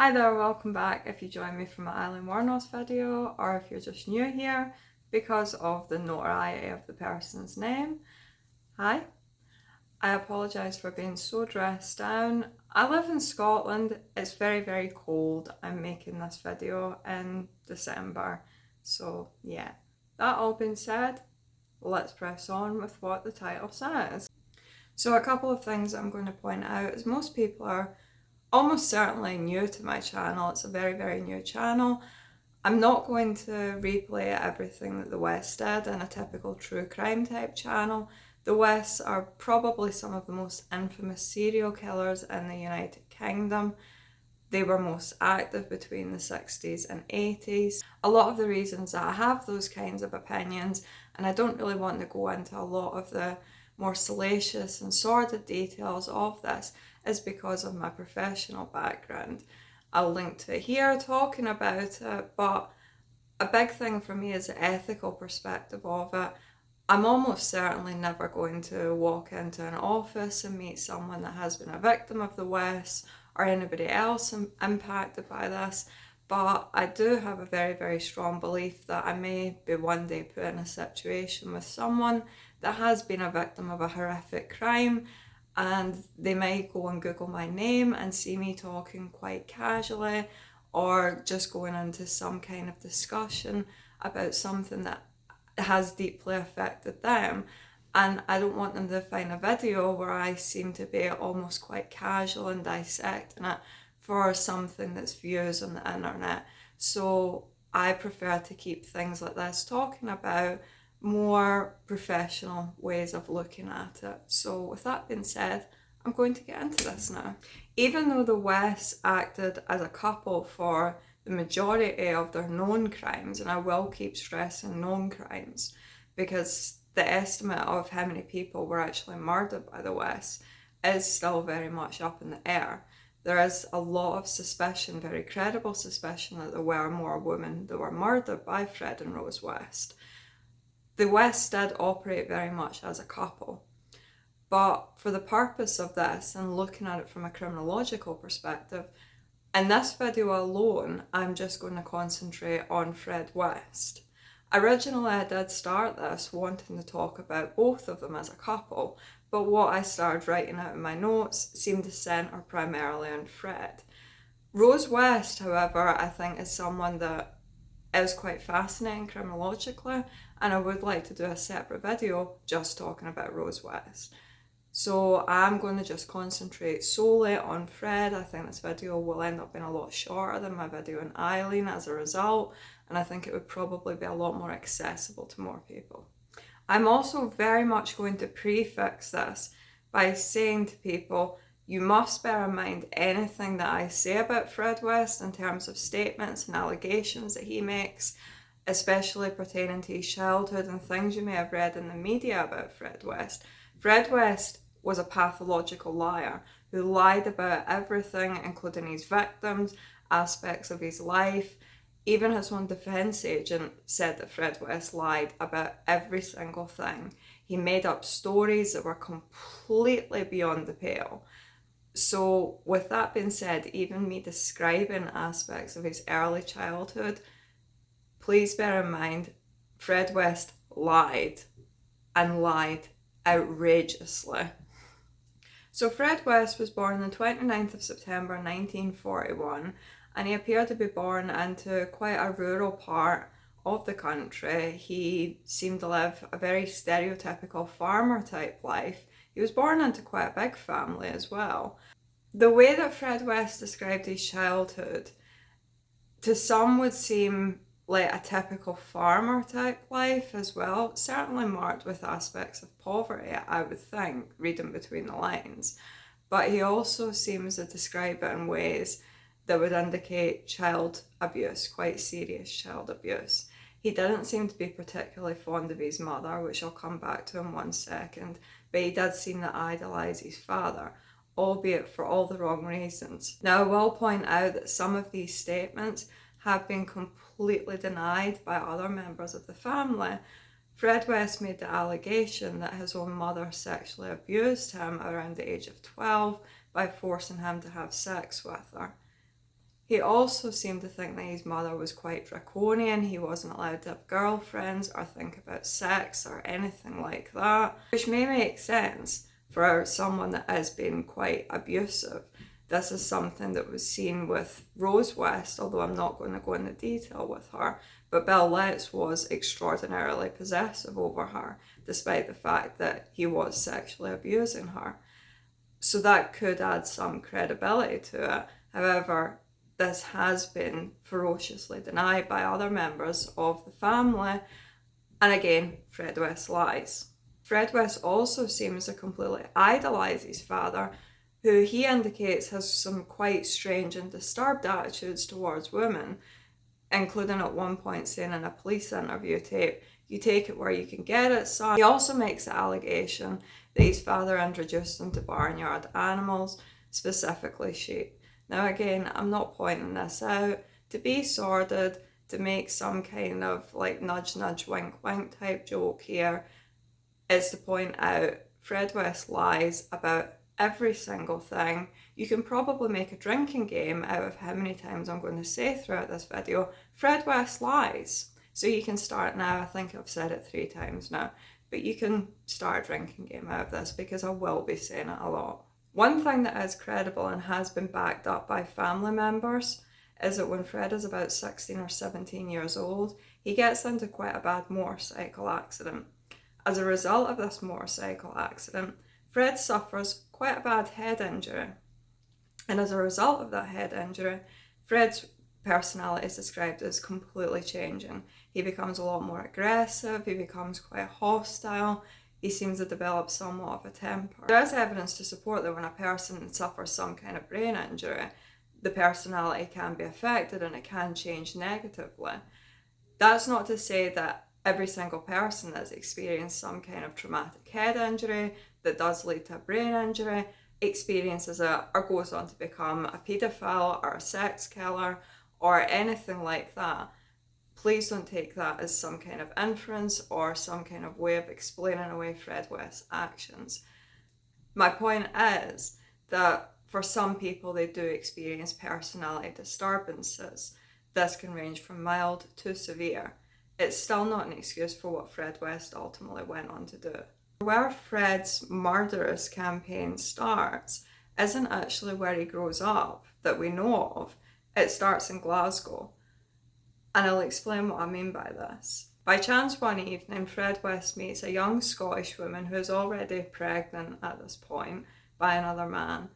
Hi there, welcome back if you join me from my Eileen Warnos video, or if you're just new here because of the notoriety of the person's name. Hi, I apologise for being so dressed down. I live in Scotland, it's very cold. I'm making this video in December, so yeah. That all being said, let's press on with what the title says. So a couple of things I'm going to point out is most people are almost certainly new to my channel. It's a very new channel. I'm not going to replay everything that the West did in a typical true crime type channel. The West are probably some of the most infamous serial killers in the United Kingdom. They were most active between the 60s and 80s. A lot of the reasons that I have those kinds of opinions, and I don't really want to go into a lot of the more salacious and sordid details of this, is because of my professional background. I'll link to it here talking about it, but a big thing for me is the ethical perspective of it. I'm almost certainly never going to walk into an office and meet someone that has been a victim of the West or anybody else impacted by this, but I do have a very strong belief that I may be one day put in a situation with someone that has been a victim of a horrific crime, and they might go and Google my name and see me talking quite casually or just going into some kind of discussion about something that has deeply affected them. And I don't want them to find a video where I seem to be almost quite casual and dissecting it for something that's views on the internet. So I prefer to keep things like this talking about more professional ways of looking at it. So with that being said, I'm going to get into this now. Even though the West acted as a couple for the majority of their known crimes, and I will keep stressing known crimes because the estimate of how many people were actually murdered by the West is still very much up in the air. There is a lot of suspicion, very credible suspicion, that there were more women that were murdered by Fred and Rose West. The West did operate very much as a couple, but for the purpose of this and looking at it from a criminological perspective, in this video alone, I'm just going to concentrate on Fred West. Originally, I did start this wanting to talk about both of them as a couple, but what I started writing out in my notes seemed to centre primarily on Fred. Rose West, however, I think is someone that is quite fascinating criminologically, and I would like to do a separate video just talking about Rose West. So I'm going to just concentrate solely on Fred. I think this video will end up being a lot shorter than my video on Eileen as a result, and I think it would probably be a lot more accessible to more people. I'm also very much going to prefix this by saying to people, you must bear in mind anything that I say about Fred West in terms of statements and allegations that he makes, especially pertaining to his childhood and things you may have read in the media about Fred West. Fred West was a pathological liar who lied about everything, including his victims, aspects of his life. Even his own defence agent said that Fred West lied about every single thing. He made up stories that were completely beyond the pale. So with that being said, even me describing aspects of his early childhood, please bear in mind, Fred West lied, and lied outrageously. So Fred West was born on the 29th of September 1941, and he appeared to be born into quite a rural part of the country. He seemed to live a very stereotypical farmer type life. He was born into quite a big family as well. The way that Fred West described his childhood, to some would seem like a typical farmer type life as well, certainly marked with aspects of poverty, I would think, reading between the lines. But he also seems to describe it in ways that would indicate child abuse, quite serious child abuse. He didn't seem to be particularly fond of his mother, which I'll come back to in 1 second, but he did seem to idolise his father, albeit for all the wrong reasons. Now, I will point out that some of these statements have been completely denied by other members of the family. Fred West made the allegation that his own mother sexually abused him around the age of 12 by forcing him to have sex with her. He also seemed to think that his mother was quite draconian. He wasn't allowed to have girlfriends or think about sex or anything like that, which may make sense for someone that has been quite abusive. This is something that was seen with Rose West, although I'm not going to go into detail with her. But Bill Letts was extraordinarily possessive over her, despite the fact that he was sexually abusing her. So that could add some credibility to it. However, this has been ferociously denied by other members of the family. And again, Fred West lies. Fred West also seems to completely idolise his father, who he indicates has some quite strange and disturbed attitudes towards women, including at one point saying in a police interview tape, "You take it where you can get it, son." He also makes the allegation that his father introduced him to barnyard animals, specifically sheep. Now again, I'm not pointing this out to be sordid, to make some kind of like nudge nudge wink wink type joke here. It's to point out Fred West lies about every single thing. You can probably make a drinking game out of how many times I'm going to say throughout this video, Fred West lies. So you can start now. I think I've said it 3 times now, but you can start a drinking game out of this because I will be saying it a lot. One thing that is credible and has been backed up by family members is that when Fred is about 16 or 17 years old, he gets into quite a bad motorcycle accident. As a result of this motorcycle accident, Fred suffers quite a bad head injury. And as a result of that head injury, Fred's personality is described as completely changing. He becomes a lot more aggressive, he becomes quite hostile, he seems to develop somewhat of a temper. There is evidence to support that when a person suffers some kind of brain injury, the personality can be affected and it can change negatively. That's not to say that every single person that's experienced some kind of traumatic head injury that does lead to a brain injury experiences it or goes on to become a paedophile or a sex killer or anything like that. Please don't take that as some kind of inference or some kind of way of explaining away Fred West's actions. My point is that for some people, they do experience personality disturbances. This can range from mild to severe. It's still not an excuse for what Fred West ultimately went on to do. Where Fred's murderous campaign starts isn't actually where he grows up that we know of. It starts in Glasgow. And I'll explain what I mean by this. By chance one evening, Fred West meets a young Scottish woman who is already pregnant at this point by another man.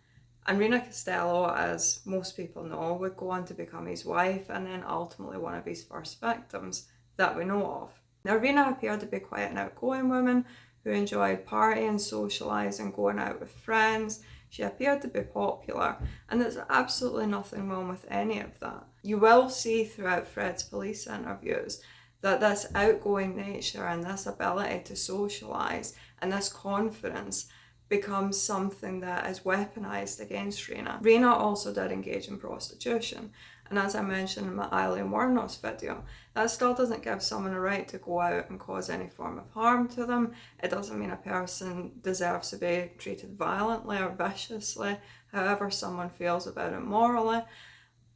And Rena Costello, as most people know, would go on to become his wife and then ultimately one of his first victims that we know of. Now, Rena appeared to be quite an outgoing woman who enjoyed partying, socialising, going out with friends. She appeared to be popular, and there's absolutely nothing wrong with any of that. You will see throughout Fred's police interviews that this outgoing nature and this ability to socialise and this confidence becomes something that is weaponised against Rena. Rena also did engage in prostitution, and as I mentioned in my Eileen Warnos video, that still doesn't give someone a right to go out and cause any form of harm to them. It doesn't mean a person deserves to be treated violently or viciously, however someone feels about it morally.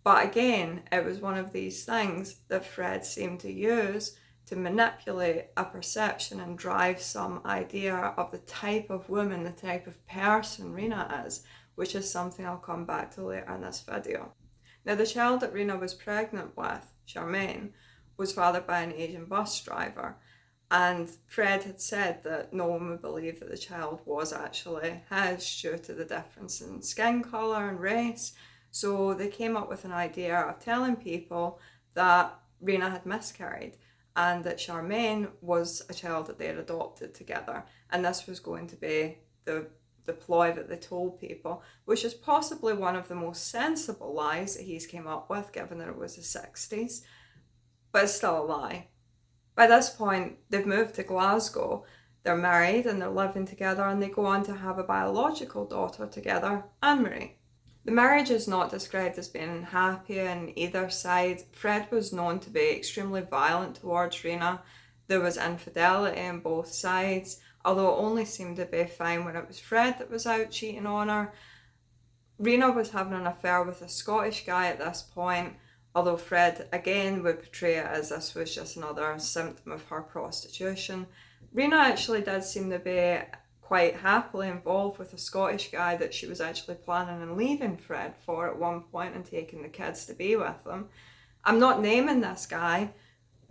But again, it was one of these things that Fred seemed to use to manipulate a perception and drive some idea of the type of woman, the type of person Rena is, which is something I'll come back to later in this video. Now, the child that Rena was pregnant with, Charmaine, was fathered by an Asian bus driver, and Fred had said that no one would believe that the child was actually his due to the difference in skin colour and race. So they came up with an idea of telling people that Rena had miscarried and that Charmaine was a child that they had adopted together, and this was going to be the ploy that they told people, which is possibly one of the most sensible lies that he's came up with, given that it was the 60s, but it's still a lie. By this point, they've moved to Glasgow, they're married and they're living together, and they go on to have a biological daughter together, Anne-Marie. The marriage is not described as being happy on either side. Fred was known to be extremely violent towards Rena. There was infidelity on both sides, although it only seemed to be fine when it was Fred that was out cheating on her. Rena was having an affair with a Scottish guy at this point, although Fred again would portray it as this was just another symptom of her prostitution. Rena actually did seem to be quite happily involved with a Scottish guy that she was actually planning on leaving Fred for at one point and taking the kids to be with them. I'm not naming this guy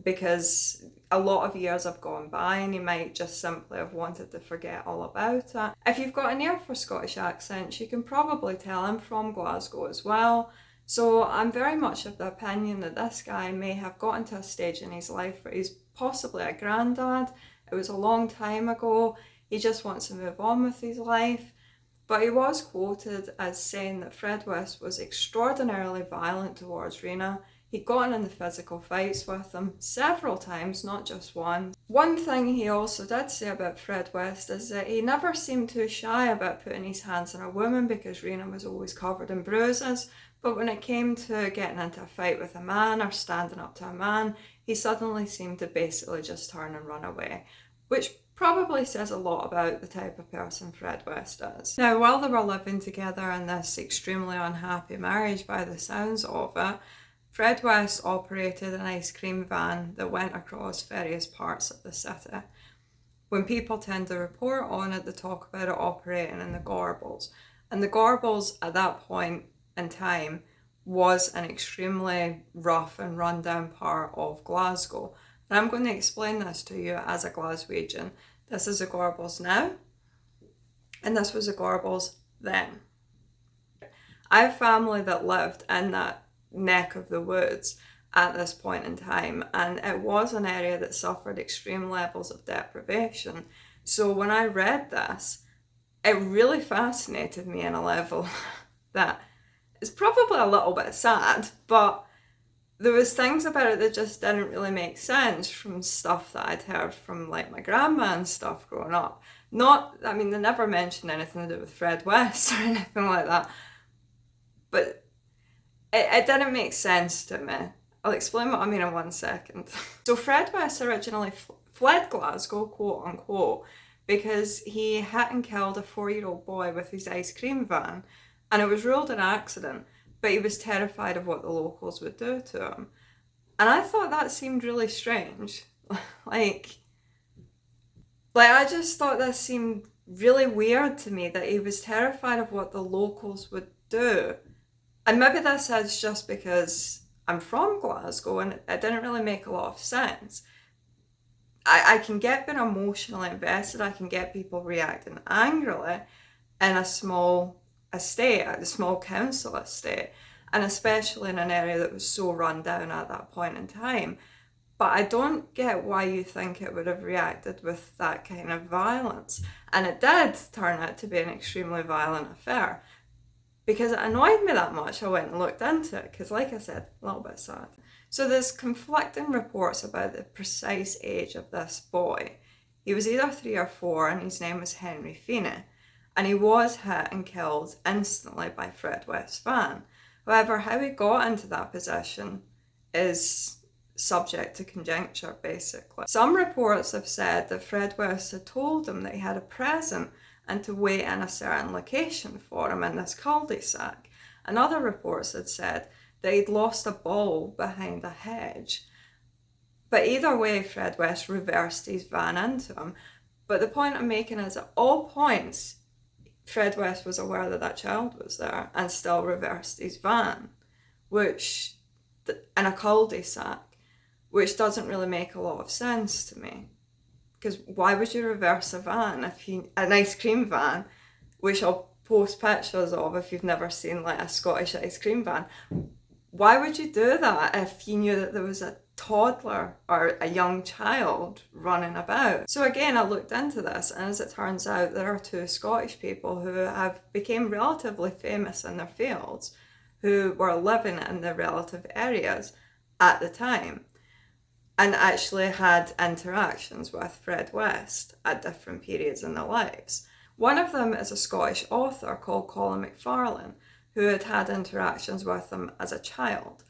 because a lot of years have gone by and he might just simply have wanted to forget all about it. If you've got an ear for Scottish accents, you can probably tell I'm from Glasgow as well. So I'm very much of the opinion that this guy may have gotten to a stage in his life where he's possibly a granddad. It was a long time ago. He just wants to move on with his life. But he was quoted as saying that Fred West was extraordinarily violent towards Rena. He'd gotten into physical fights with them several times, not just once. One thing he also did say about Fred West is that he never seemed too shy about putting his hands on a woman because Rena was always covered in bruises. But when it came to getting into a fight with a man or standing up to a man, he suddenly seemed to basically just turn and run away, which probably says a lot about the type of person Fred West is. Now, while they were living together in this extremely unhappy marriage by the sounds of it, Fred West operated an ice cream van that went across various parts of the city. When people tend to report on it, they talk about it operating in the Gorbals. And the Gorbals at that point in time was an extremely rough and rundown part of Glasgow. And I'm going to explain this to you as a Glaswegian. This is the Gorbals now, and this was the Gorbals then. I have family that lived in that neck of the woods at this point in time, and it was an area that suffered extreme levels of deprivation. So when I read this, it really fascinated me on a level that is probably a little bit sad, but there was things about it that just didn't really make sense from stuff that I'd heard from like my grandma and stuff growing up. They never mentioned anything to do with Fred West or anything like that, but it didn't make sense to me. I'll explain what I mean in 1 second. So Fred West originally fled Glasgow, quote unquote, because he hit and killed a 4-year-old boy with his ice cream van, and it was ruled an accident, but he was terrified of what the locals would do to him. And I thought that seemed really strange. like I just thought this seemed really weird to me, that he was terrified of what the locals would do. And maybe this is just because I'm from Glasgow and it didn't really make a lot of sense. I can get being emotionally invested, I can get people reacting angrily in a small estate, a small council estate, and especially in an area that was so run down at that point in time. But I don't get why you think it would have reacted with that kind of violence. And it did turn out to be an extremely violent affair. Because it annoyed me that much, I went and looked into it, because like I said, a little bit sad. So there's conflicting reports about the precise age of this boy. He was either 3 or 4, and his name was Henry Feeney, and he was hit and killed instantly by Fred West's van. However, how he got into that position is subject to conjecture, basically. Some reports have said that Fred West had told him that he had a present and to wait in a certain location for him in this cul-de-sac. And other reports had said that he'd lost a ball behind a hedge. But either way, Fred West reversed his van into him. But the point I'm making is at all points, Fred West was aware that that child was there and still reversed his van, which, in a cul-de-sac, which doesn't really make a lot of sense to me. Because why would you reverse a van an ice cream van, which I'll post pictures of if you've never seen like a Scottish ice cream van? Why would you do that if you knew that there was a toddler or a young child running about? So again, I looked into this, and as it turns out, there are 2 Scottish people who have become relatively famous in their fields, who were living in the relative areas at the time, and actually had interactions with Fred West at different periods in their lives. One of them is a Scottish author called Colin McFarlane, who had had interactions with him as a child.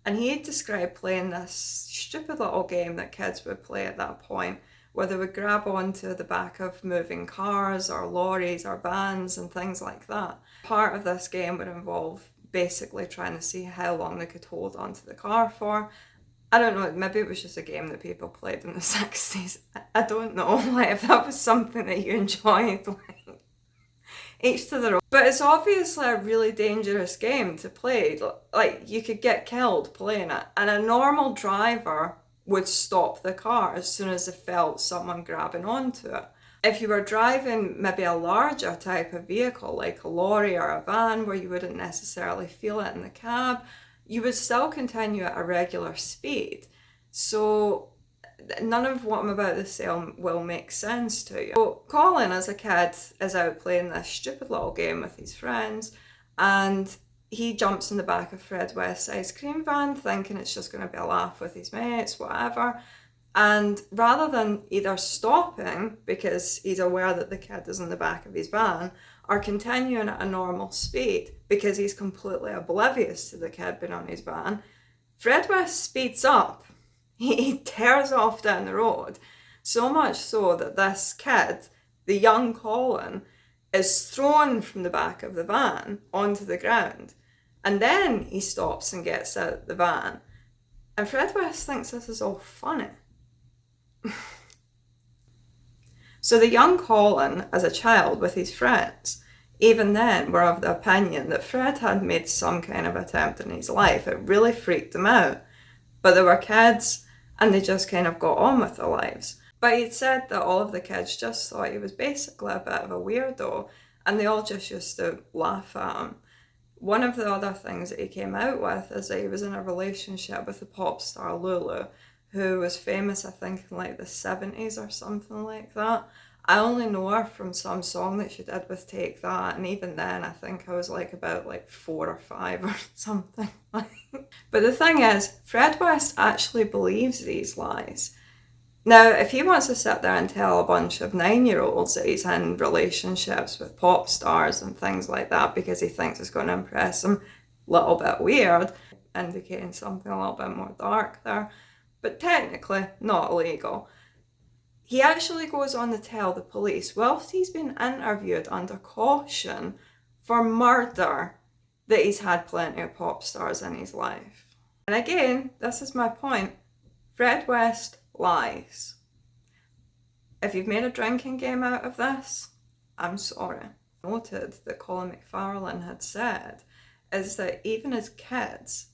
And he had described playing this stupid little game that kids would play at that point, where they would grab onto the back of moving cars or lorries or vans and things like that. Part of this game would involve basically trying to see how long they could hold onto the car for. I don't know, maybe it was just a game that people played in the 60s. I don't know, like, if that was something that you enjoyed, like, each to their own. But it's obviously a really dangerous game to play. Like, you could get killed playing it, and a normal driver would stop the car as soon as they felt someone grabbing onto it. If you were driving maybe a larger type of vehicle, like a lorry or a van, where you wouldn't necessarily feel it in the cab, you would still continue at a regular speed. So none of what I'm about to say will make sense to you. So Colin, as a kid, is out playing this stupid little game with his friends, and he jumps in the back of Fred West's ice cream van thinking it's just going to be a laugh with his mates, whatever. And rather than either stopping because he's aware that the kid is in the back of his van, or continuing at a normal speed because he's completely oblivious to the kid being on his van, Fred West speeds up. He tears off down the road, so much so that this kid, the young Colin, is thrown from the back of the van onto the ground. And then he stops and gets out of the van. And Fred West thinks this is all funny. So the young Colin, as a child with his friends, even then were of the opinion that Fred had made some kind of attempt in his life. It really freaked them out. But they were kids, and they just kind of got on with their lives. But he'd said that all of the kids just thought he was basically a bit of a weirdo, and they all just used to laugh at him. One of the other things that he came out with is that he was in a relationship with the pop star Lulu, who was famous, I think, in like the 70s or something like that. I only know her from some song that she did with Take That, and even then I think I was like about like 4 or 5 or something. But the thing is, Fred West actually believes these lies. Now, if he wants to sit there and tell a bunch of 9-year-olds that he's in relationships with pop stars and things like that because he thinks it's going to impress them, a little bit weird, indicating something a little bit more dark there, but technically not illegal. He actually goes on to tell the police, whilst he's been interviewed under caution for murder, that he's had plenty of pop stars in his life. And again, this is my point, Fred West lies. If you've made a drinking game out of this, I'm sorry. Noted that Colin McFarlane had said is that even as kids,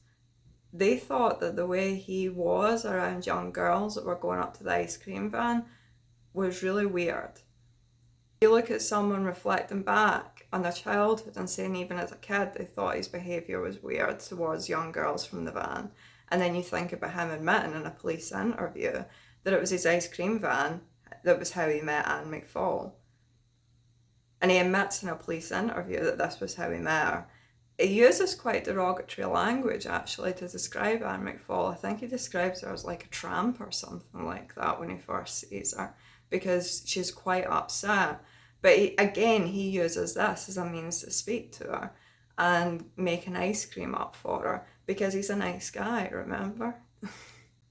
they thought that the way he was around young girls that were going up to the ice cream van was really weird. You look at someone reflecting back on their childhood and saying even as a kid they thought his behaviour was weird towards young girls from the van, and then you think about him admitting in a police interview that it was his ice cream van that was how he met Anne McFall. And he admits in a police interview that this was how he met her. He uses quite derogatory language actually to describe Anne McFall. I think he describes her as like a tramp or something like that when he first sees her, because she's quite upset. But he uses this as a means to speak to her and make an ice cream up for her because he's a nice guy, remember?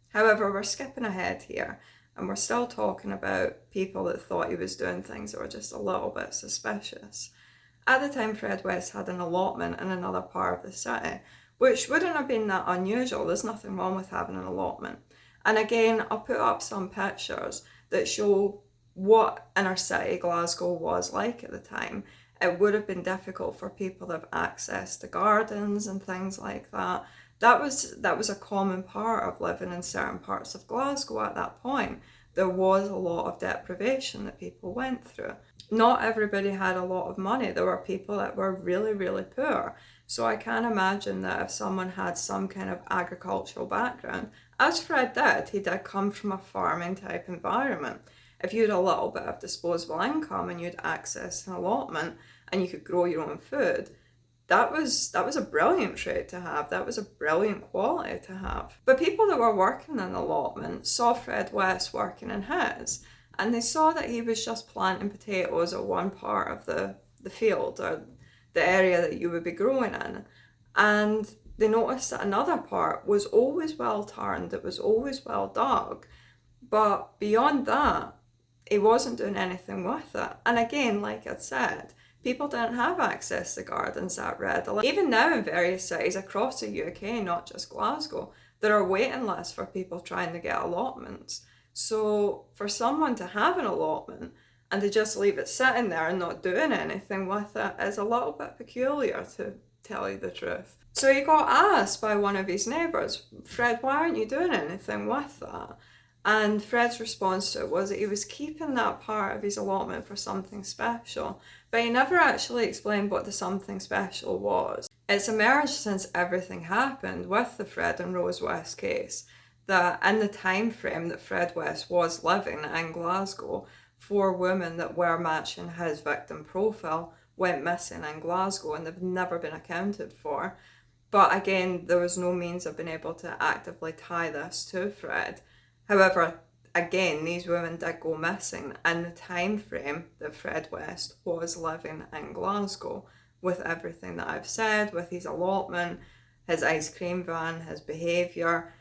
However, we're skipping ahead here and we're still talking about people that thought he was doing things that were just a little bit suspicious. At the time, Fred West had an allotment in another part of the city, which wouldn't have been that unusual. There's nothing wrong with having an allotment. And again, I'll put up some pictures that show what inner city Glasgow was like at the time. It would have been difficult for people to have access to gardens and things like that. That was a common part of living in certain parts of Glasgow at that point. There was a lot of deprivation that people went through. Not everybody had a lot of money. There were people that were really, really poor. So I can imagine that if someone had some kind of agricultural background, as Fred did, he did come from a farming type environment. If you had a little bit of disposable income and you had access to an allotment and you could grow your own food, that was a brilliant trait to have. That was a brilliant quality to have. But people that were working in the allotment saw Fred West working in his, and they saw that he was just planting potatoes at one part of the field or the area that you would be growing in. And they noticed that another part was always well turned, it was always well dug. But beyond that, he wasn't doing anything with it. And again, like I said, people didn't have access to gardens that readily. Even now in various cities across the UK, not just Glasgow, there are waiting lists for people trying to get allotments. So for someone to have an allotment and to just leave it sitting there and not doing anything with it is a little bit peculiar, to tell you the truth. So he got asked by one of his neighbours, Fred, why aren't you doing anything with that? And Fred's response to it was that he was keeping that part of his allotment for something special, but he never actually explained what the something special was. It's emerged since everything happened with the Fred and Rose West case that in the time frame that Fred West was living in Glasgow, 4 women that were matching his victim profile went missing in Glasgow and they've never been accounted for. But again, there was no means of being able to actively tie this to Fred. However, again, these women did go missing in the time frame that Fred West was living in Glasgow, with everything that I've said, with his allotment, his ice cream van, his behaviour,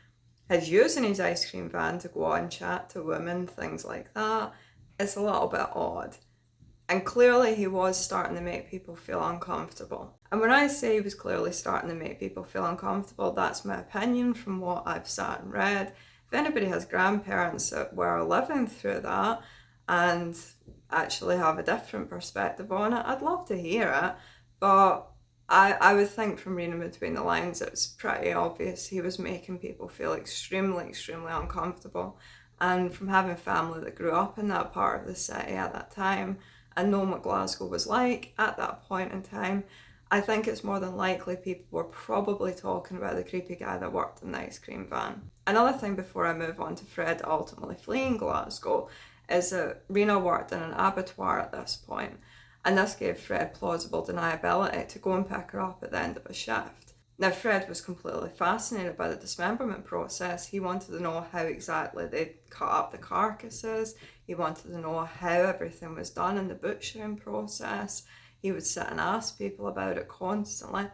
his using his ice cream van to go out and chat to women, things like that. It's a little bit odd. And clearly he was starting to make people feel uncomfortable. And when I say he was clearly starting to make people feel uncomfortable, that's my opinion from what I've sat and read. If anybody has grandparents that were living through that and actually have a different perspective on it, I'd love to hear it. But I would think from reading between the lines, it's pretty obvious he was making people feel extremely, extremely uncomfortable. And from having family that grew up in that part of the city at that time and knowing what Glasgow was like at that point in time, I think it's more than likely people were probably talking about the creepy guy that worked in the ice cream van. Another thing before I move on to Fred ultimately fleeing Glasgow is that Rena worked in an abattoir at this point, and this gave Fred plausible deniability to go and pick her up at the end of a shift. Now, Fred was completely fascinated by the dismemberment process. He wanted to know how exactly they cut up the carcasses. He wanted to know how everything was done in the butchering process. He would sit and ask people about it constantly.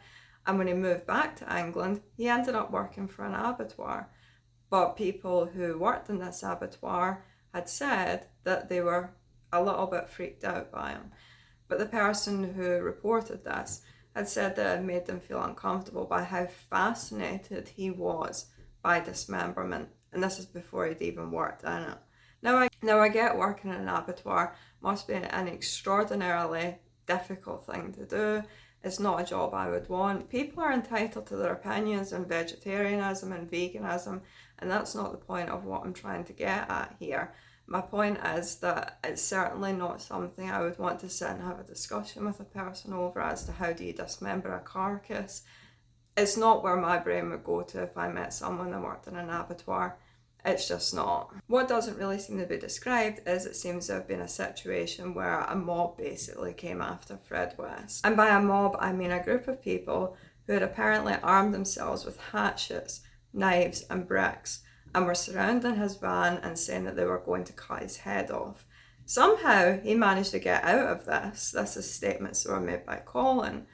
And when he moved back to England, he ended up working for an abattoir. But people who worked in this abattoir had said that they were a little bit freaked out by him. But the person who reported this had said that it made them feel uncomfortable by how fascinated he was by dismemberment. And this is before he'd even worked in it. Now I get working in an abattoir must be an extraordinarily difficult thing to do. It's not a job I would want. People are entitled to their opinions on vegetarianism and veganism, and that's not the point of what I'm trying to get at here. My point is that it's certainly not something I would want to sit and have a discussion with a person over as to how do you dismember a carcass. It's not where my brain would go to if I met someone that worked in an abattoir. It's just not. What doesn't really seem to be described is it seems to have been a situation where a mob basically came after Fred West. And by a mob, I mean a group of people who had apparently armed themselves with hatchets, knives and bricks, and were surrounding his van and saying that they were going to cut his head off. Somehow he managed to get out of this. This is statements that were made by Colin.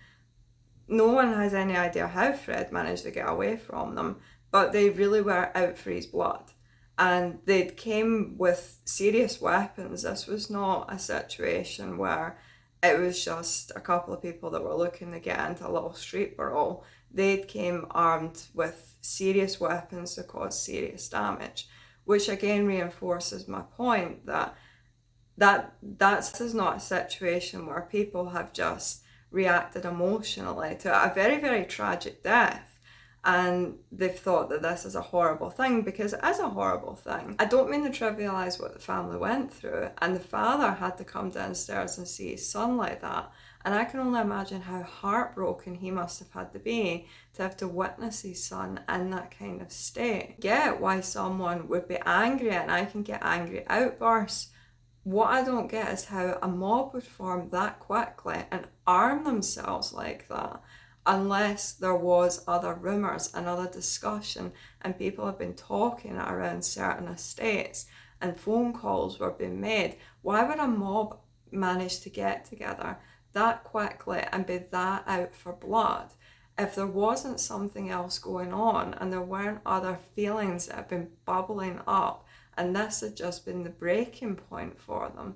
No one has any idea how Fred managed to get away from them, but they really were out for his blood. And they came with serious weapons. This was not a situation where it was just a couple of people that were looking to get into a little street brawl. They came armed with serious weapons to cause serious damage, which again reinforces my point that this is not a situation where people have just reacted emotionally to a very, very tragic death. And they've thought that this is a horrible thing, because it is a horrible thing. I don't mean to trivialise what the family went through, and the father had to come downstairs and see his son like that. And I can only imagine how heartbroken he must have had to have to witness his son in that kind of state. I get why someone would be angry, and I can get angry outbursts. What I don't get is how a mob would form that quickly and arm themselves like that, unless there was other rumours and other discussion and people have been talking around certain estates and phone calls were being made. Why would a mob manage to get together that quickly and be that out for blood if there wasn't something else going on and there weren't other feelings that had been bubbling up and this had just been the breaking point for them,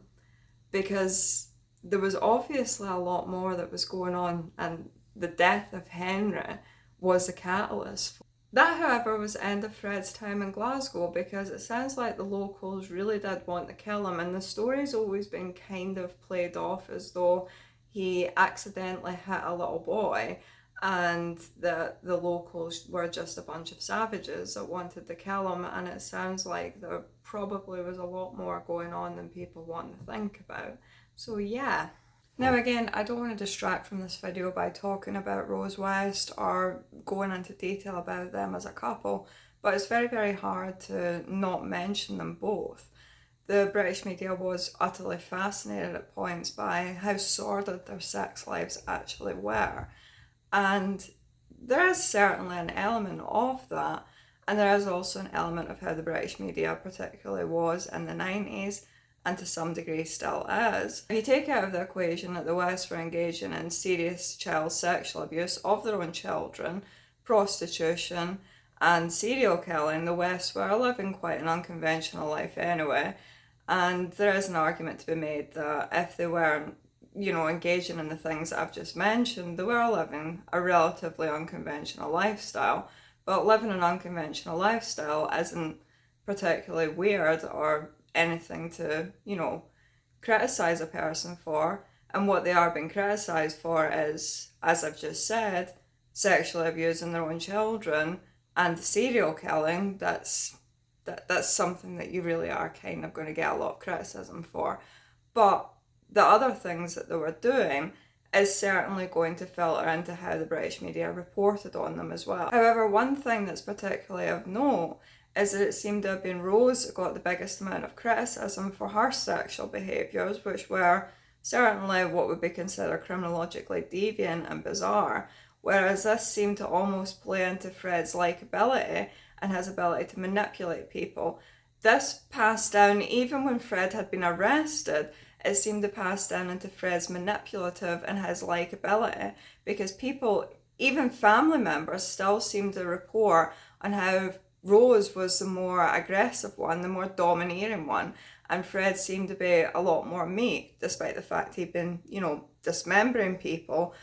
because there was obviously a lot more that was going on, and the death of Henry was the catalyst. That, however, was the end of Fred's time in Glasgow, because it sounds like the locals really did want to kill him, and the story's always been kind of played off as though he accidentally hit a little boy and the locals were just a bunch of savages that wanted to kill him, and it sounds like there probably was a lot more going on than people want to think about. So yeah. Now again, I don't want to distract from this video by talking about Rose West or going into detail about them as a couple, but it's very, very hard to not mention them both. The British media was utterly fascinated at points by how sordid their sex lives actually were. And there is certainly an element of that, and there is also an element of how the British media particularly was in the 90s, and to some degree still is. If you take out of the equation that the West were engaging in serious child sexual abuse of their own children, prostitution, and serial killing, the West were living quite an unconventional life anyway. And there is an argument to be made that if they weren't, engaging in the things that I've just mentioned, they were living a relatively unconventional lifestyle. But living an unconventional lifestyle isn't particularly weird or anything to, criticise a person for. And what they are being criticised for is, as I've just said, sexually abusing their own children and serial killing. That's something that you really are kind of going to get a lot of criticism for. But the other things that they were doing is certainly going to filter into how the British media reported on them as well. However, one thing that's particularly of note is that it seemed to have been Rose that got the biggest amount of criticism for her sexual behaviours, which were certainly what would be considered criminologically deviant and bizarre, whereas this seemed to almost play into Fred's likeability and his ability to manipulate people. This passed down even when Fred had been arrested. It seemed to pass down into Fred's manipulative and his likeability, because people, even family members, still seemed to report on how Rose was the more aggressive one, the more domineering one, and Fred seemed to be a lot more meek, despite the fact he'd been, dismembering people.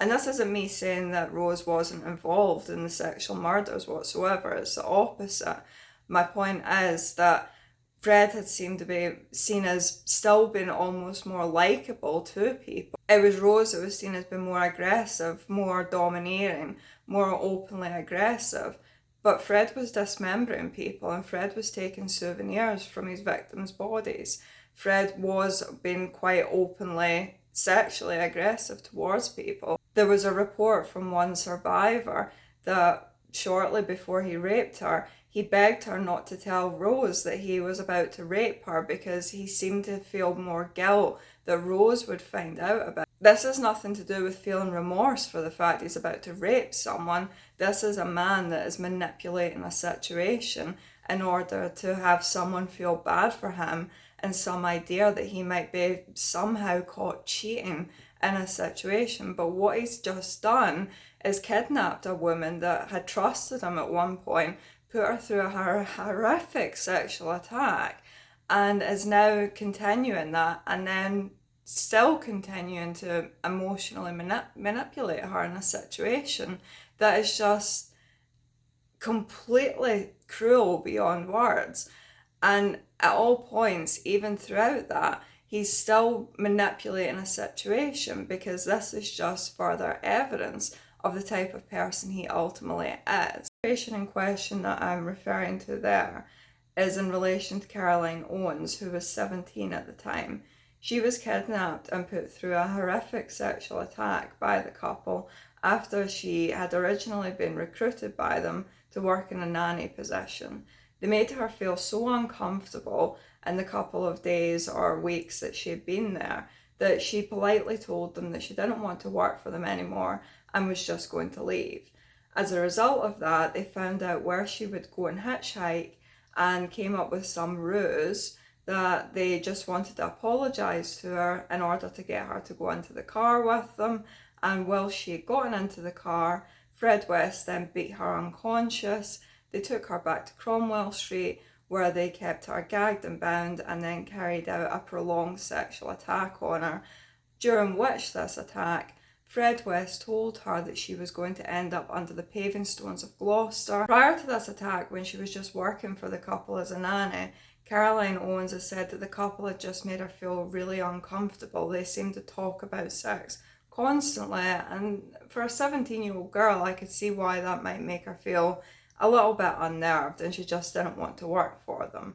And this isn't me saying that Rose wasn't involved in the sexual murders whatsoever, it's the opposite. My point is that Fred had seemed to be seen as still being almost more likeable to people. It was Rose that was seen as being more aggressive, more domineering, more openly aggressive. But Fred was dismembering people, and Fred was taking souvenirs from his victims' bodies. Fred was being quite openly sexually aggressive towards people. There was a report from one survivor that shortly before he raped her, he begged her not to tell Rose that he was about to rape her, because he seemed to feel more guilt that Rose would find out about. This has nothing to do with feeling remorse for the fact he's about to rape someone. This is a man that is manipulating a situation in order to have someone feel bad for him, and some idea that he might be somehow caught cheating in a situation. But what he's just done is kidnapped a woman that had trusted him at one point, put her through a horrific sexual attack, and is now continuing that, and then still continuing to emotionally manipulate her in a situation that is just completely cruel beyond words. And at all points, even throughout that, he's still manipulating a situation, because this is just further evidence of the type of person he ultimately is. The situation in question that I'm referring to there is in relation to Caroline Owens, who was 17 at the time. She was kidnapped and put through a horrific sexual attack by the couple after she had originally been recruited by them to work in a nanny position. They made her feel so uncomfortable in the couple of days or weeks that she had been there that she politely told them that she didn't want to work for them anymore and was just going to leave. As a result of that, they found out where she would go and hitchhike and came up with some ruse that they just wanted to apologise to her in order to get her to go into the car with them. And while she had gotten into the car, Fred West then beat her unconscious. They took her back to Cromwell Street, where they kept her gagged and bound and then carried out a prolonged sexual attack on her, during which this attack, Fred West told her that she was going to end up under the paving stones of Gloucester. Prior to this attack, when she was just working for the couple as a nanny, Caroline Owens has said that the couple had just made her feel really uncomfortable. They seemed to talk about sex constantly, and for a 17-year-old girl, I could see why that might make her feel a little bit unnerved, and she just didn't want to work for them.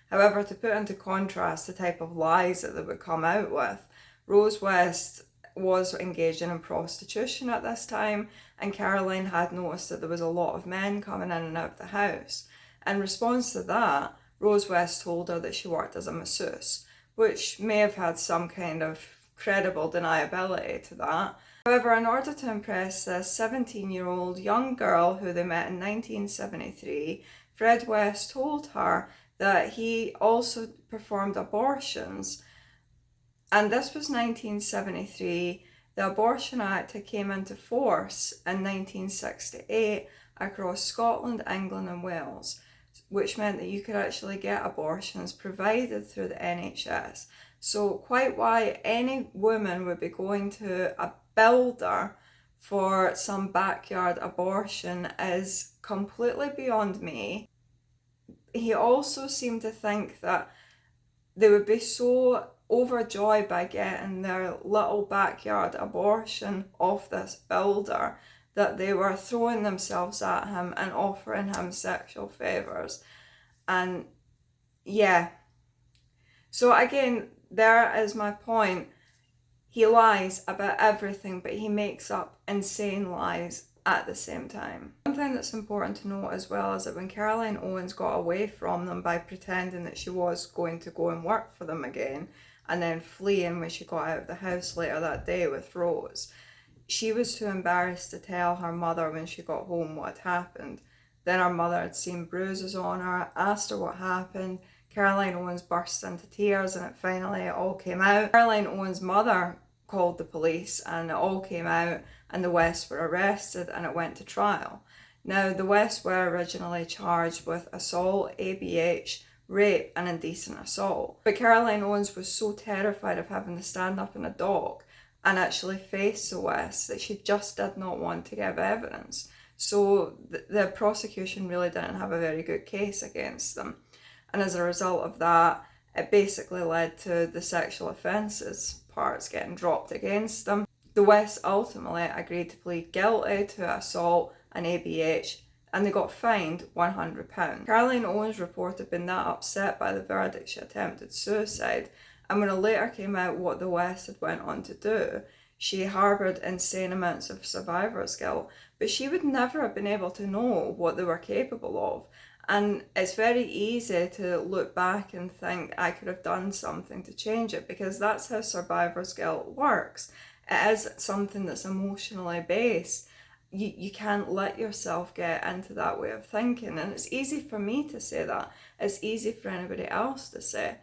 However, to put into contrast the type of lies that they would come out with, Rose West was engaging in prostitution at this time, and Caroline had noticed that there was a lot of men coming in and out of the house. In response to that, Rose West told her that she worked as a masseuse, which may have had some kind of credible deniability to that. However, in order to impress this 17-year-old young girl who they met in 1973, Fred West told her that he also performed abortions. And this was 1973. The Abortion Act came into force in 1968 across Scotland, England and Wales, which meant that you could actually get abortions provided through the NHS. So quite why any woman would be going to a builder for some backyard abortion is completely beyond me. He also seemed to think that they would be so overjoyed by getting their little backyard abortion off this builder that they were throwing themselves at him and offering him sexual favours. And yeah, so again, there is my point. He lies about everything, but he makes up insane lies at the same time. One thing that's important to note as well is that when Caroline Owens got away from them by pretending that she was going to go and work for them again, and then fleeing when she got out of the house later that day with Rose, she was too embarrassed to tell her mother when she got home what had happened. Then her mother had seen bruises on her, asked her what happened. Caroline Owens burst into tears, and finally it all came out. Caroline Owens' mother called the police, and it all came out, and the Wests were arrested, and it went to trial. Now, the Wests were originally charged with assault, ABH, rape and indecent assault. But Caroline Owens was so terrified of having to stand up in a dock and actually face the Wests that she just did not want to give evidence. So the prosecution really didn't have a very good case against them. And as a result of that, it basically led to the sexual offences parts getting dropped against them. The Wests ultimately agreed to plead guilty to assault and ABH, and they got fined £100. Caroline Owens reported being that upset by the verdict she attempted suicide, and when it later came out what the Wests had went on to do, she harboured insane amounts of survivor's guilt, but she would never have been able to know what they were capable of. And it's very easy to look back and think I could have done something to change it, because that's how survivor's guilt works. It is something that's emotionally based. You can't let yourself get into that way of thinking. And it's easy for me to say that. It's easy for anybody else to say.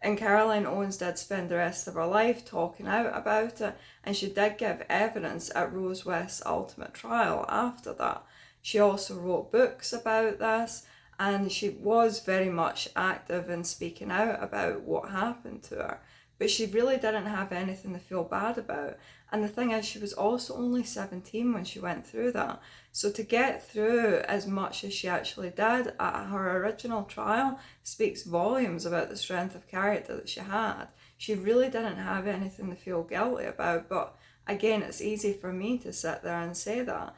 And Caroline Owens did spend the rest of her life talking out about it, and she did give evidence at Rose West's ultimate trial after that. She also wrote books about this, and she was very much active in speaking out about what happened to her. But she really didn't have anything to feel bad about. And the thing is, she was also only 17 when she went through that. So to get through as much as she actually did at her original trial speaks volumes about the strength of character that she had. She really didn't have anything to feel guilty about. But again, it's easy for me to sit there and say that.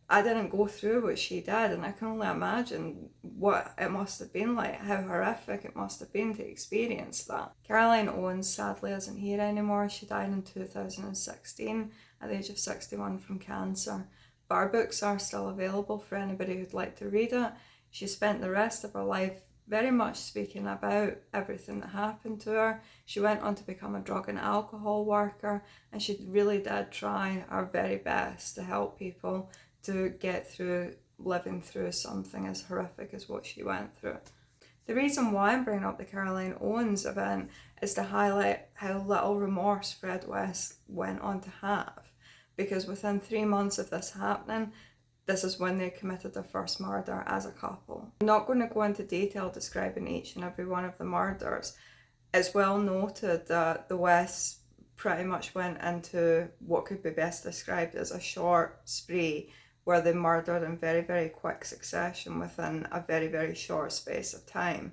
I didn't go through what she did, and I can only imagine what it must have been like, how horrific it must have been to experience that. Caroline Owens sadly isn't here anymore. She died in 2016 at the age of 61 from cancer. But our books are still available for anybody who'd like to read it. She spent the rest of her life very much speaking about everything that happened to her. She went on to become a drug and alcohol worker, and she really did try her very best to help people to get through living through something as horrific as what she went through. The reason why I'm bringing up the Caroline Owens event is to highlight how little remorse Fred West went on to have, because within 3 months of this happening, This is when they committed their first murder as a couple. I'm not going to go into detail describing each and every one of the murders. It's well noted that the West pretty much went into what could be best described as a short spree, where they murdered in very, very quick succession within a very, very short space of time.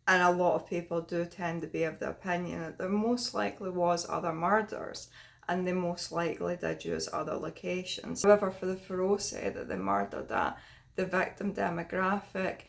And a lot of people do tend to be of the opinion that there most likely was other murders, and they most likely did use other locations. However, for the ferocity that they murdered at, the victim demographic,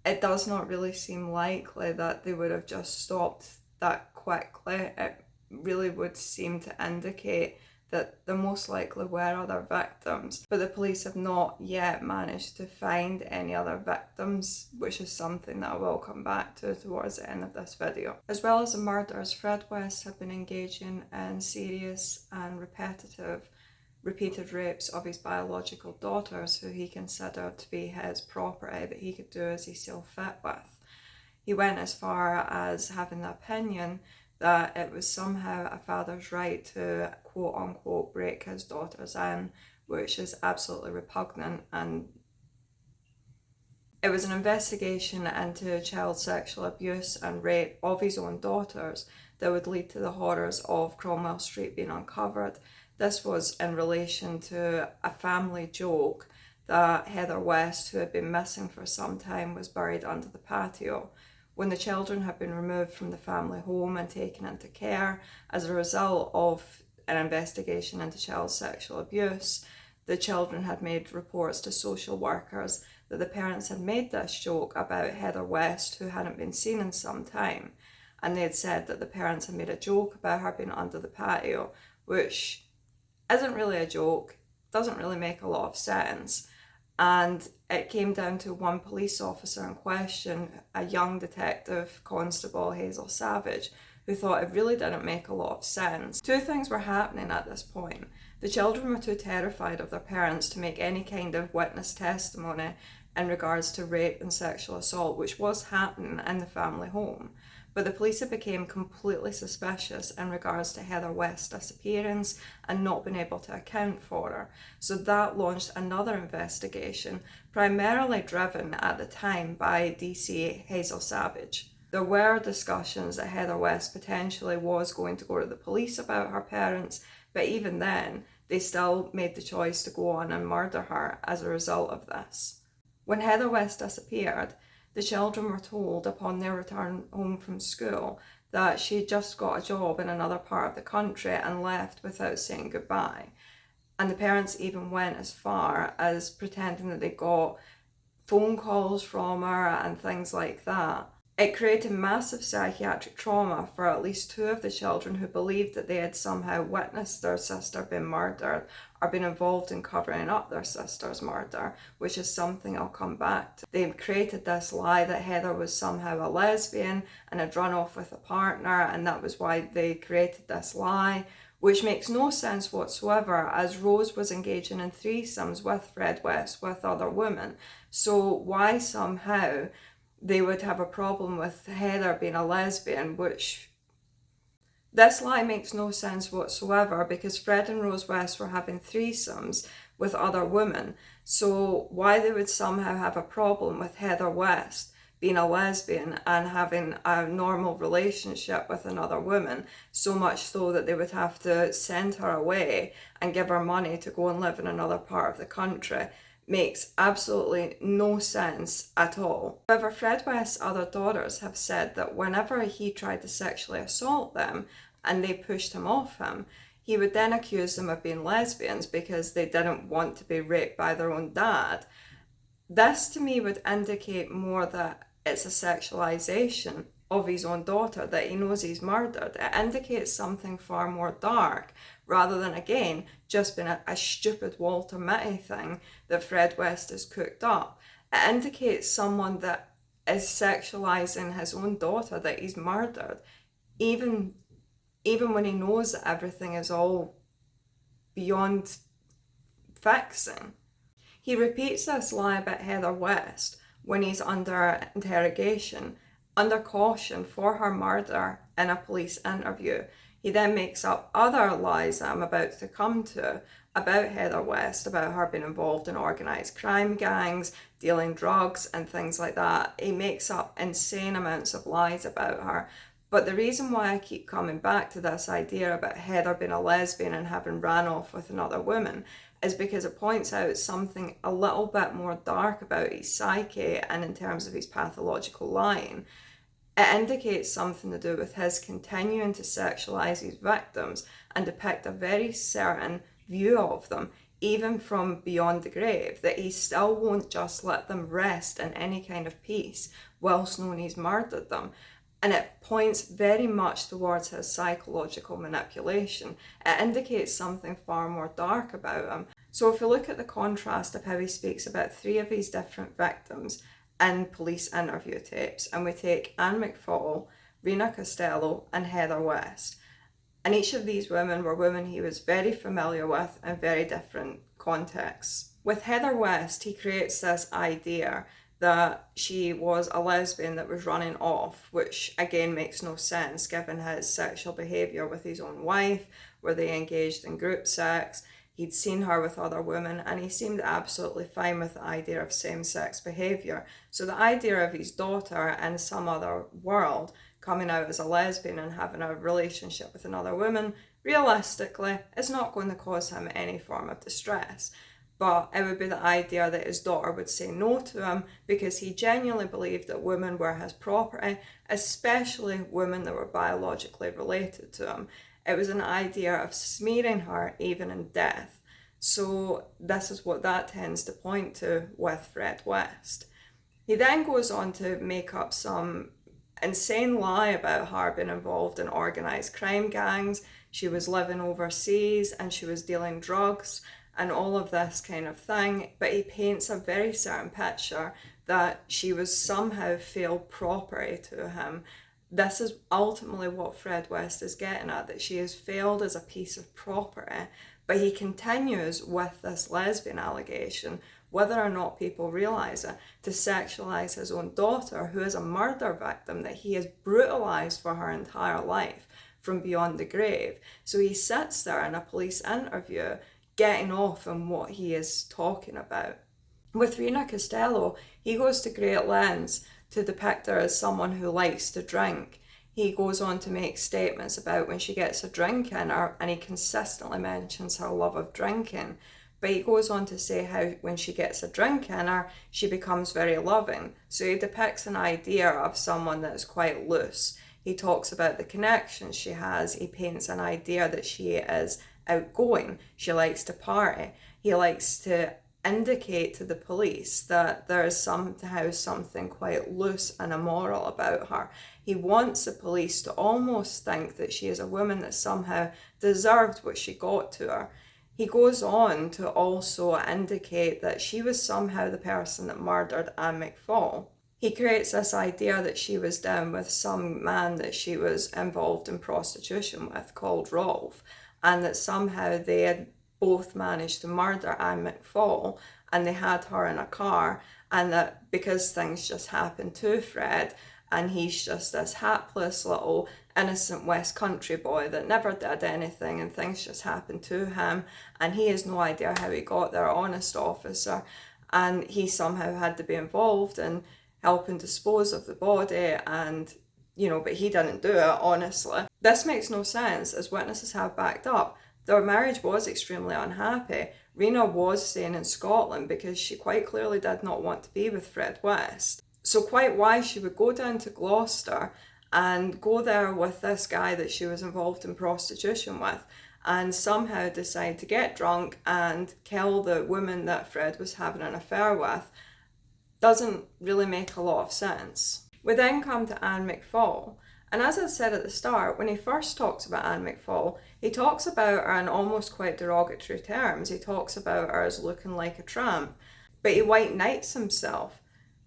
it does not really seem likely that they would have just stopped that quickly. It really would seem to indicate that there most likely were other victims, but the police have not yet managed to find any other victims, which is something that I will come back to towards the end of this video. As well as the murders, Fred West had been engaging in serious and repeated rapes of his biological daughters, who he considered to be his property that he could do as he saw fit with. He went as far as having the opinion that it was somehow a father's right to quote unquote break his daughters in, which is absolutely repugnant. And it was an investigation into child sexual abuse and rape of his own daughters that would lead to the horrors of Cromwell Street being uncovered. This was in relation to a family joke that Heather West, who had been missing for some time, was buried under the patio. When the children had been removed from the family home and taken into care as a result of an investigation into child sexual abuse, the children had made reports to social workers that the parents had made this joke about Heather West, who hadn't been seen in some time. And they had said that the parents had made a joke about her being under the patio, which isn't really a joke, doesn't really make a lot of sense. And it came down to one police officer in question, a young detective constable, Hazel Savage, who thought it really didn't make a lot of sense. Two things were happening at this point. The children were too terrified of their parents to make any kind of witness testimony in regards to rape and sexual assault, which was happening in the family home. But the police had become completely suspicious in regards to Heather West's disappearance and not being able to account for her. So that launched another investigation, primarily driven at the time by DC Hazel Savage. There were discussions that Heather West potentially was going to go to the police about her parents, but even then, they still made the choice to go on and murder her as a result of this. When Heather West disappeared, the children were told upon their return home from school that she'd just got a job in another part of the country and left without saying goodbye. And the parents even went as far as pretending that they got phone calls from her and things like that. It created massive psychiatric trauma for at least two of the children, who believed that they had somehow witnessed their sister being murdered or been involved in covering up their sister's murder, which is something I'll come back to. They created this lie that Heather was somehow a lesbian and had run off with a partner, and that was why they created this lie, which makes no sense whatsoever, as Rose was engaging in threesomes with Fred West with other women. So why somehow they would have a problem with Heather being a lesbian, which this lie makes no sense whatsoever, because Fred and Rose West were having threesomes with other women. So why they would somehow have a problem with Heather West being a lesbian and having a normal relationship with another woman, so much so that they would have to send her away and give her money to go and live in another part of the country, makes absolutely no sense at all. However, Fred West's other daughters have said that whenever he tried to sexually assault them and they pushed him off him, he would then accuse them of being lesbians because they didn't want to be raped by their own dad. This to me would indicate more that it's a sexualization of his own daughter that he knows he's murdered. It indicates something far more dark, rather than, again, just being a stupid Walter Mitty thing that Fred West has cooked up. It indicates someone that is sexualizing his own daughter that he's murdered, even when he knows that everything is all beyond fixing. He repeats this lie about Heather West when he's under interrogation, under caution for her murder in a police interview. He then makes up other lies that I'm about to come to about Heather West, about her being involved in organised crime gangs, dealing drugs and things like that. He makes up insane amounts of lies about her. But the reason why I keep coming back to this idea about Heather being a lesbian and having ran off with another woman is because it points out something a little bit more dark about his psyche and in terms of his pathological lying. It indicates something to do with his continuing to sexualise his victims and depict a very certain view of them, even from beyond the grave, that he still won't just let them rest in any kind of peace whilst knowing he's murdered them. And it points very much towards his psychological manipulation. It indicates something far more dark about him. So if we look at the contrast of how he speaks about 3 of his different victims in police interview tapes, and we take Anne McFall, Rena Costello and Heather West, and each of these women were women he was very familiar with in very different contexts. With Heather West, he creates this idea that she was a lesbian that was running off, which again makes no sense given his sexual behaviour with his own wife, where they engaged in group sex. He'd seen her with other women and he seemed absolutely fine with the idea of same-sex behaviour. So the idea of his daughter in some other world coming out as a lesbian and having a relationship with another woman, realistically, is not going to cause him any form of distress. But it would be the idea that his daughter would say no to him because he genuinely believed that women were his property, especially women that were biologically related to him. It was an idea of smearing her even in death. So this is what that tends to point to with Fred West. He then goes on to make up some insane lie about her being involved in organised crime gangs. She was living overseas and she was dealing drugs and all of this kind of thing. But he paints a very certain picture that she was somehow failed property to him. This is ultimately what Fred West is getting at, that she has failed as a piece of property. But he continues with this lesbian allegation, whether or not people realise it, to sexualise his own daughter, who is a murder victim that he has brutalised for her entire life from beyond the grave. So he sits there in a police interview getting off on what he is talking about. With Rena Costello, he goes to great lengths to depict her as someone who likes to drink. He goes on to make statements about when she gets a drink in her, and he consistently mentions her love of drinking. But he goes on to say how when she gets a drink in her, she becomes very loving. So he depicts an idea of someone that is quite loose. He talks about the connections she has. He paints an idea that she is outgoing. She likes to party. He likes to indicate to the police that there is somehow something quite loose and immoral about her. He wants the police to almost think that she is a woman that somehow deserved what she got to her. He goes on to also indicate that she was somehow the person that murdered Anne McFall. He creates this idea that she was down with some man that she was involved in prostitution with called Rolf, and that somehow they had both managed to murder Anne McFall and they had her in a car, and that because things just happened to Fred and he's just this hapless little innocent West Country boy that never did anything and things just happened to him and he has no idea how he got there, honest officer, and he somehow had to be involved in helping dispose of the body and but he didn't do it, honestly. This makes no sense, as witnesses have backed up. Their marriage was extremely unhappy. Rena was staying in Scotland because she quite clearly did not want to be with Fred West. So quite why she would go down to Gloucester and go there with this guy that she was involved in prostitution with and somehow decide to get drunk and kill the woman that Fred was having an affair with doesn't really make a lot of sense. We then come to Anne McFall. And as I said at the start, when he first talks about Anne McFall, he talks about her in almost quite derogatory terms. He talks about her as looking like a tramp. But he white knights himself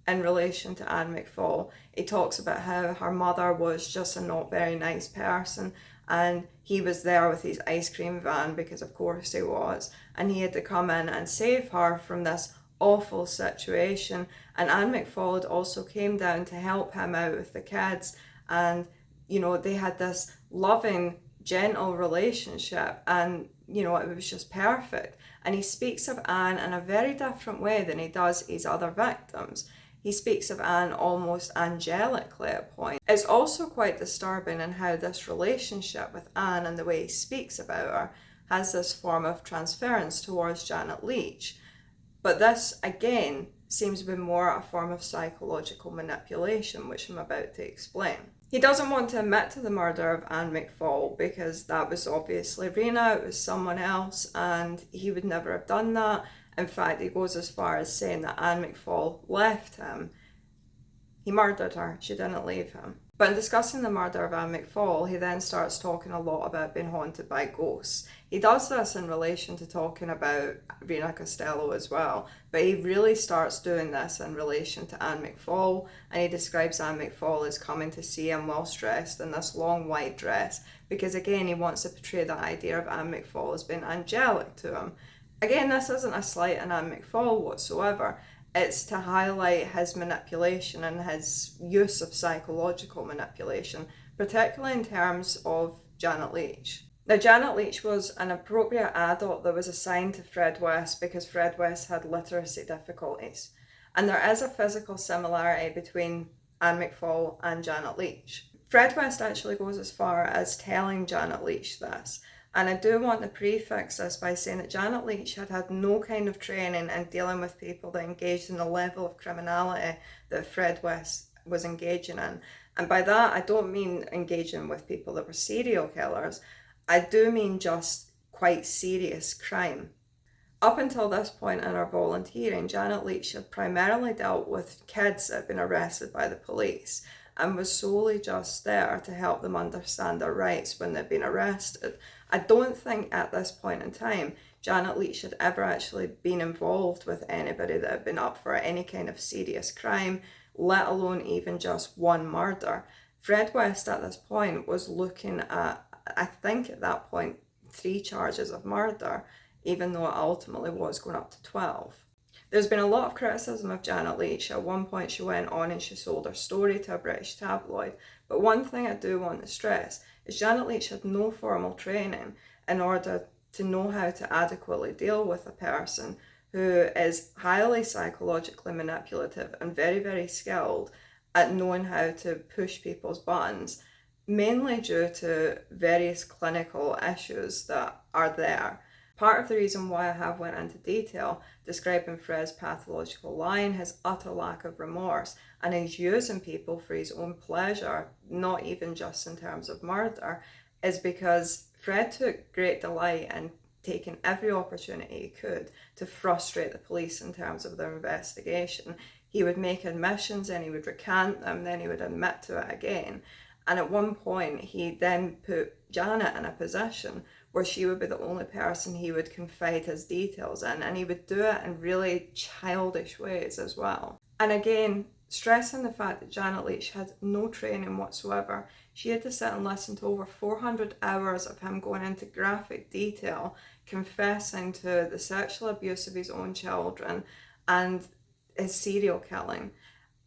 in relation to Anne McFall. He talks about how her mother was just a not very nice person and he was there with his ice cream van because of course he was, and he had to come in and save her from this awful situation. And Anne McFall also came down to help him out with the kids, and they had this loving gentle relationship, and you know, it was just perfect. And he speaks of Anne in a very different way than he does his other victims. He speaks of Anne almost angelically at points. It's also quite disturbing in how this relationship with Anne and the way he speaks about her has this form of transference towards Janet Leach. But this, again, seems to be more a form of psychological manipulation, which I'm about to explain. He doesn't want to admit to the murder of Anne McFall because that was obviously Rena, it was someone else, and he would never have done that. In fact, he goes as far as saying that Anne McFall left him. He murdered her, she didn't leave him. But in discussing the murder of Anne McFall, he then starts talking a lot about being haunted by ghosts. He does this in relation to talking about Rena Costello as well, but he really starts doing this in relation to Anne McFall, and he describes Anne McFall as coming to see him whilst dressed in this long white dress, because again, he wants to portray the idea of Anne McFall as being angelic to him. Again, this isn't a slight on Anne McFall whatsoever. It's to highlight his manipulation and his use of psychological manipulation, particularly in terms of Janet Leach. Now, Janet Leach was an appropriate adult that was assigned to Fred West because Fred West had literacy difficulties. And there is a physical similarity between Anne McFall and Janet Leach. Fred West actually goes as far as telling Janet Leach this. And I do want to prefix this by saying that Janet Leach had had no kind of training in dealing with people that engaged in the level of criminality that Fred West was engaging in. And by that, I don't mean engaging with people that were serial killers. I do mean just quite serious crime. Up until this point in her volunteering, Janet Leach had primarily dealt with kids that had been arrested by the police and was solely just there to help them understand their rights when they'd been arrested. I don't think at this point in time Janet Leach had ever actually been involved with anybody that had been up for any kind of serious crime, let alone even just one murder. Fred West at this point was looking at, I think at that point, 3 charges of murder, even though it ultimately was going up to 12. There's been a lot of criticism of Janet Leach. At one point she went on and she sold her story to a British tabloid. But one thing I do want to stress is Janet Leach had no formal training in order to know how to adequately deal with a person who is highly psychologically manipulative and very, very skilled at knowing how to push people's buttons, mainly due to various clinical issues that are there. Part of the reason why I have went into detail describing Fred's pathological lying, his utter lack of remorse, and his using people for his own pleasure, not even just in terms of murder, is because Fred took great delight in taking every opportunity he could to frustrate the police in terms of their investigation. He would make admissions, then he would recant them, then he would admit to it again. And at one point, he then put Janet in a position where she would be the only person he would confide his details in, and he would do it in really childish ways as well. And again, stressing the fact that Janet Leach had no training whatsoever. She had to sit and listen to over 400 hours of him going into graphic detail, confessing to the sexual abuse of his own children and his serial killing.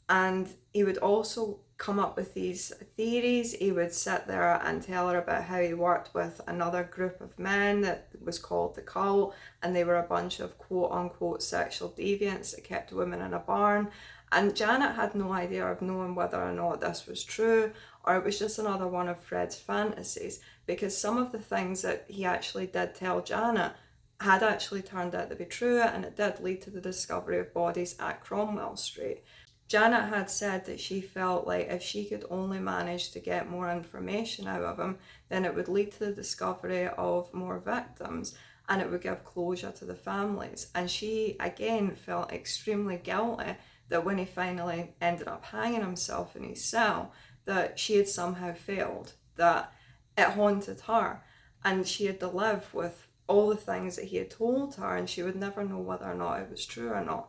And he would also come up with these theories. He would sit there and tell her about how he worked with another group of men that was called the Cult, and they were a bunch of quote unquote sexual deviants that kept women in a barn. And Janet had no idea of knowing whether or not this was true, or it was just another one of Fred's fantasies, because some of the things that he actually did tell Janet had actually turned out to be true, and it did lead to the discovery of bodies at Cromwell Street. Janet had said that she felt like if she could only manage to get more information out of him, then it would lead to the discovery of more victims and it would give closure to the families. And she, again, felt extremely guilty that when he finally ended up hanging himself in his cell, that she had somehow failed, that it haunted her, and she had to live with all the things that he had told her, and she would never know whether or not it was true or not.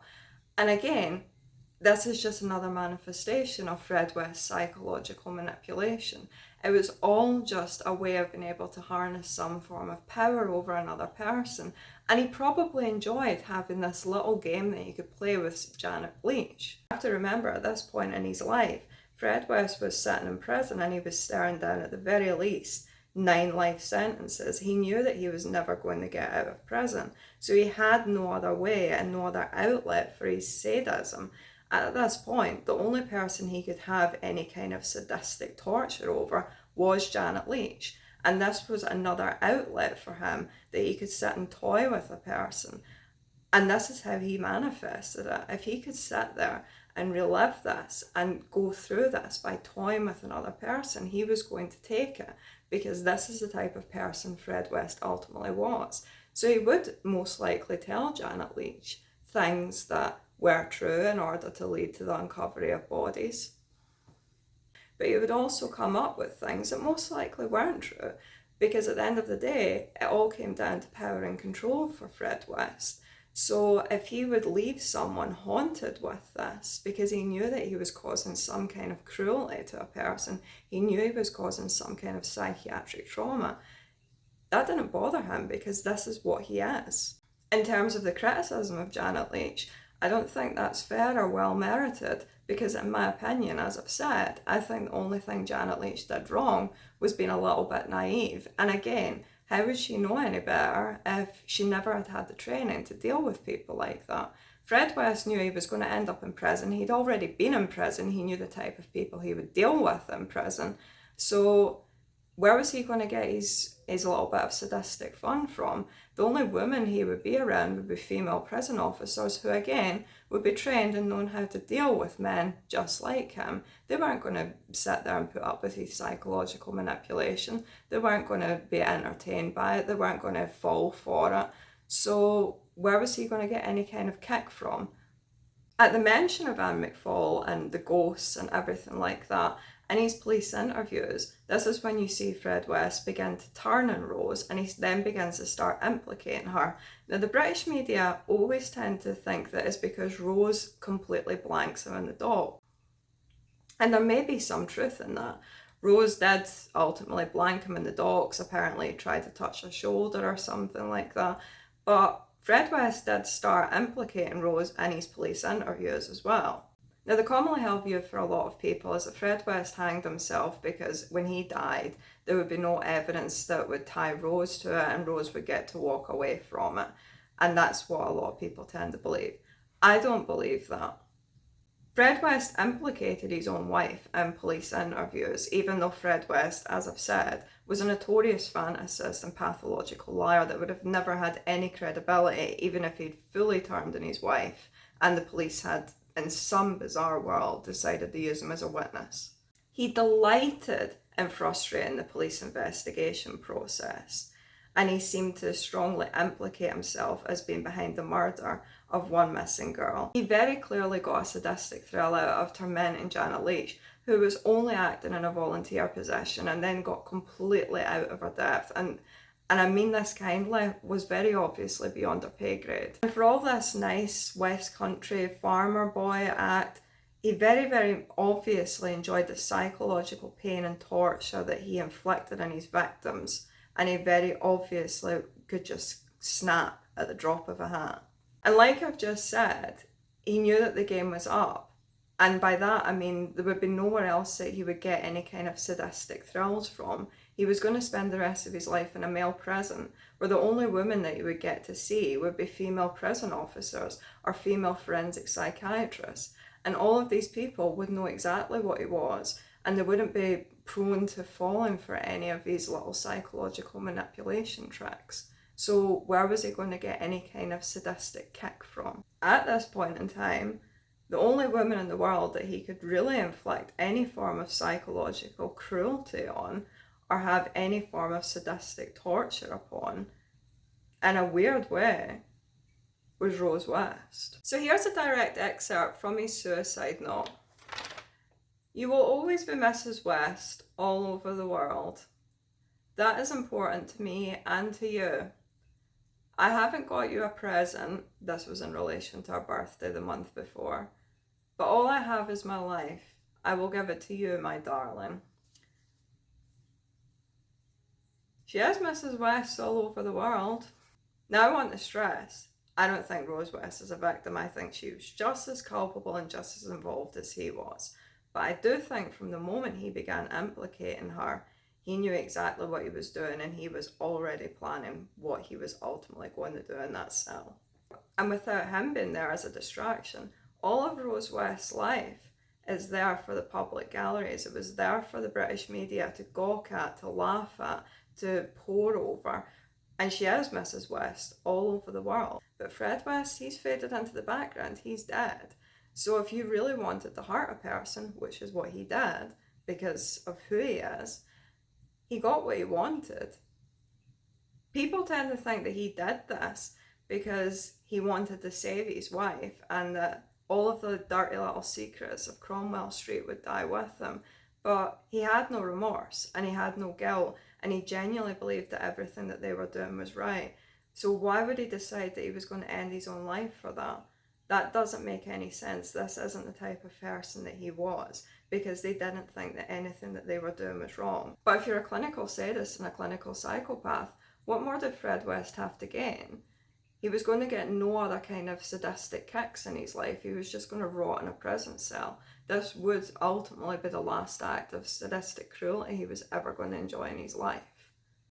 And again, this is just another manifestation of Fred West's psychological manipulation. It was all just a way of being able to harness some form of power over another person. And he probably enjoyed having this little game that he could play with Janet Leach. You have to remember, at this point in his life, Fred West was sitting in prison and he was staring down at the very least 9 life sentences. He knew that he was never going to get out of prison. So he had no other way and no other outlet for his sadism. At this point, the only person he could have any kind of sadistic torture over was Janet Leach. And this was another outlet for him, that he could sit and toy with a person. And this is how he manifested it. If he could sit there and relive this and go through this by toying with another person, he was going to take it, because this is the type of person Fred West ultimately was. So he would most likely tell Janet Leach things that were true in order to lead to the uncovery of bodies. But he would also come up with things that most likely weren't true, because at the end of the day, it all came down to power and control for Fred West. So if he would leave someone haunted with this, because he knew that he was causing some kind of cruelty to a person, he knew he was causing some kind of psychiatric trauma, that didn't bother him, because this is what he is. In terms of the criticism of Janet Leach, I don't think that's fair or well merited, because in my opinion, as I've said, I think the only thing Janet Leach did wrong was being a little bit naive. And again, how would she know any better if she never had had the training to deal with people like that? Fred West knew he was going to end up in prison. He'd already been in prison. He knew the type of people he would deal with in prison. So where was he going to get his little bit of sadistic fun from? The only women he would be around would be female prison officers who, again, would be trained and known how to deal with men just like him. They weren't going to sit there and put up with his psychological manipulation. They weren't going to be entertained by it. They weren't going to fall for it. So where was he going to get any kind of kick from? At the mention of Anne McFall and the ghosts and everything like that, in his police interviews, this is when you see Fred West begin to turn on Rose, and he then begins to start implicating her. Now, the British media always tend to think that it's because Rose completely blanks him in the dock. And there may be some truth in that. Rose did ultimately blank him in the docks, apparently tried to touch her shoulder or something like that. But Fred West did start implicating Rose in his police interviews as well. Now, the commonly held view for a lot of people is that Fred West hanged himself because when he died, there would be no evidence that would tie Rose to it, and Rose would get to walk away from it. And that's what a lot of people tend to believe. I don't believe that. Fred West implicated his own wife in police interviews, even though Fred West, as I've said, was a notorious fantasist and pathological liar that would have never had any credibility, even if he'd fully turned on his wife and the police had, in some bizarre world, decided to use him as a witness. He delighted in frustrating the police investigation process, and he seemed to strongly implicate himself as being behind the murder of one missing girl. He very clearly got a sadistic thrill out of tormenting Janet Leach, who was only acting in a volunteer position and then got completely out of her depth, and I mean this kindly, was very obviously beyond her pay grade. And for all this nice West Country farmer boy act, he very, very obviously enjoyed the psychological pain and torture that he inflicted on his victims, and he very obviously could just snap at the drop of a hat. And like I've just said, he knew that the game was up, and by that I mean there would be nowhere else that he would get any kind of sadistic thrills from. He was going to spend the rest of his life in a male prison, where the only women that he would get to see would be female prison officers or female forensic psychiatrists. And all of these people would know exactly what he was, and they wouldn't be prone to falling for any of these little psychological manipulation tricks. So where was he going to get any kind of sadistic kick from? At this point in time, the only women in the world that he could really inflict any form of psychological cruelty on, or have any form of sadistic torture upon, in a weird way, was Rose West. So here's a direct excerpt from his suicide note. "You will always be Mrs. West all over the world. That is important to me and to you. I haven't got you a present," this was in relation to her birthday the month before, "but all I have is my life. I will give it to you, my darling." She is Mrs. West all over the world. Now I want to stress, I don't think Rose West is a victim. I think she was just as culpable and just as involved as he was. But I do think from the moment he began implicating her, He knew exactly what he was doing, and he was already planning what he was ultimately going to do in that cell. And without him being there as a distraction, all of Rose West's life is there for the public galleries. It was there for the British media to gawk at, to laugh at, to pore over. And she is Mrs. West all over the world. But Fred West, he's faded into the background. He's dead. So if you really wanted to hurt a person, which is what he did because of who he is, he got what he wanted. People tend to think that he did this because he wanted to save his wife and that all of the dirty little secrets of Cromwell Street would die with him. But he had no remorse and he had no guilt, and he genuinely believed that everything that they were doing was right. So why would he decide that he was going to end his own life for that? That doesn't make any sense. This isn't the type of person that he was, because they didn't think that anything that they were doing was wrong. But if you're a clinical sadist and a clinical psychopath, what more did Fred West have to gain? He was going to get no other kind of sadistic kicks in his life. He was just going to rot in a prison cell. This would ultimately be the last act of sadistic cruelty he was ever going to enjoy in his life.